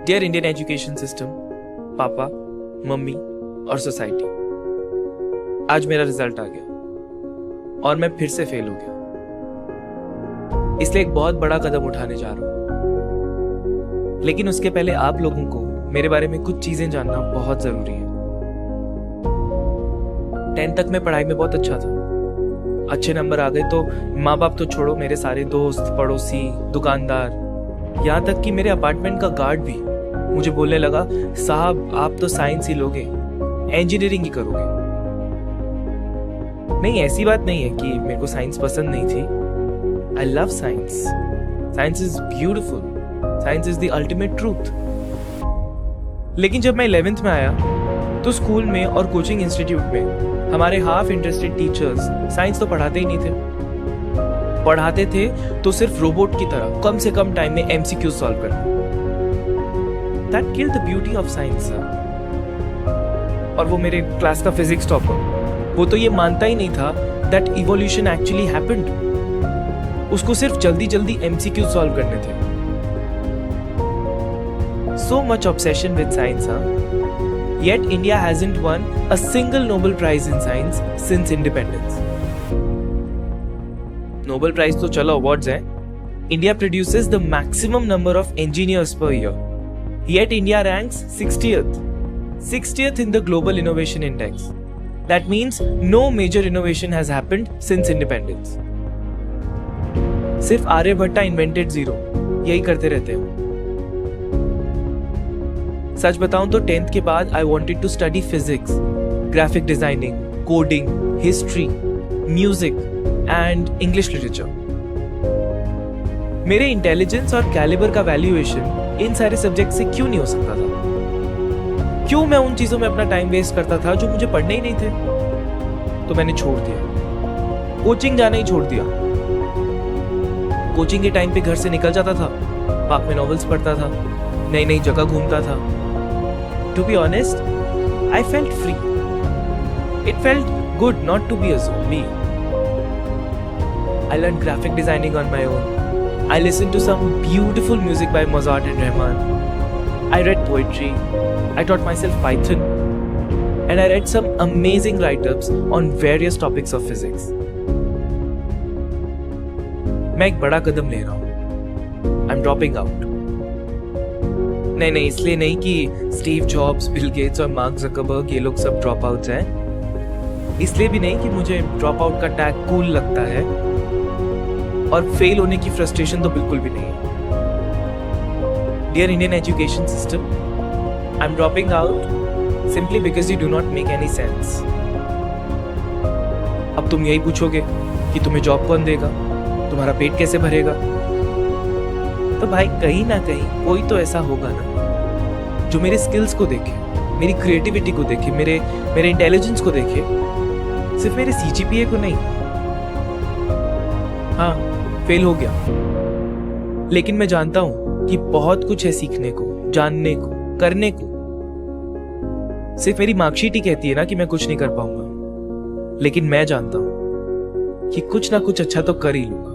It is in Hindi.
डियर इंडियन एजुकेशन सिस्टम, पापा, मम्मी और सोसाइटी, आज मेरा रिजल्ट आ गया और मैं फिर से फेल हो गया। इसलिए एक बहुत बड़ा कदम उठाने जा रहा हूं, लेकिन उसके पहले आप लोगों को मेरे बारे में कुछ चीजें जानना बहुत जरूरी है। 10th तक मैं पढ़ाई में बहुत अच्छा था, अच्छे नंबर आ गए तो माँ बाप तो छोड़ो, मेरे सारे दोस्त, पड़ोसी, दुकानदार, यहाँ तक कि मेरे अपार्टमेंट का गार्ड भी मुझे बोलने लगा, साहब आप तो साइंस ही लोगे, इंजीनियरिंग ही करोगे। नहीं, ऐसी बात नहीं है कि मेरे को साइंस पसंद नहीं थी। I love science. Science is beautiful, science is the ultimate truth. लेकिन जब मैं 11th में आया तो स्कूल में और कोचिंग इंस्टीट्यूट में हमारे हाफ इंटरेस्टेड टीचर्स साइंस तो पढ़ाते ही नहीं थे। पढ़ाते थे तो सिर्फ रोबोट की तरह कम से कम टाइम में एमसीक्यू सॉल्व करना। That killed the beauty of science, sir. और वो मेरे क्लास का फिजिक्स टॉपर, वो तो ये मानता ही नहीं था that evolution actually happened. उसको सिर्फ जल्दी जल्दी एमसीक्यू सॉल्व करने थे। So much obsession with science, huh? Yet India hasn't won a single Nobel Prize in science since independence. Nobel Prize तो चलो awards हैं. India produces the maximum number of engineers per year. Yet India ranks 60th in the Global Innovation Index. That means no major innovation has happened since independence. सिर्फ आर्यभट्टा invented zero, यही करते रहते हैं। सच बताऊं तो 10th के बाद I wanted to study physics, graphic designing, coding, history, music and English literature. मेरे इंटेलिजेंस और कैलिबर का वैल्यूएशन इन सारे सब्जेक्ट से क्यों नहीं हो सकता था? क्यों मैं उन चीजों में अपना टाइम वेस्ट करता था जो मुझे पढ़ने ही नहीं थे? तो मैंने छोड़ दिया, कोचिंग जाना ही छोड़ दिया। कोचिंग के टाइम पे घर से निकल जाता था, पार्क में नॉवेल्स पढ़ता था, नई नई जगह घूमता था। To be honest, I felt free. It felt good not to be a zombie. I learn graphic designing on my own. I listened to some beautiful music by Mozart and Rahman. I read poetry. I taught myself Python. And I read some amazing write-ups on various topics of physics. मैं एक बड़ा कदम ले रहा हूँ. I'm dropping out. नहीं, इसलिए नहीं कि स्टीव जॉब्स, बिल गेट्स और मार्क ज़करबर्ग ये लोग सब ड्रॉप आउट्स हैं. इसलिए भी नहीं कि मुझे ड्रॉप आउट का टैग कूल लगता है. और फेल होने की फ्रस्ट्रेशन तो बिल्कुल भी नहीं है. Dear Indian education system, I am dropping out simply because you do not make any sense. अब तुम यही पूछोगे कि तुम्हें जॉब कौन देगा, तुम्हारा पेट कैसे भरेगा? तो भाई कहीं ना कहीं कोई तो ऐसा होगा ना जो मेरे स्किल्स को देखे, मेरी क्रिएटिविटी को देखे, मेरे इंटेलिजेंस को देखे, सिर्फ मेरे सीजीपीए को नहीं. हाँ, फेल हो गया, लेकिन मैं जानता हूं कि बहुत कुछ है सीखने को, जानने को, करने को. सिर्फ मेरी मार्कशीट ही कहती है ना कि मैं कुछ नहीं कर पाऊंगा, लेकिन मैं जानता हूं कि कुछ ना कुछ अच्छा तो कर ही लूंगा.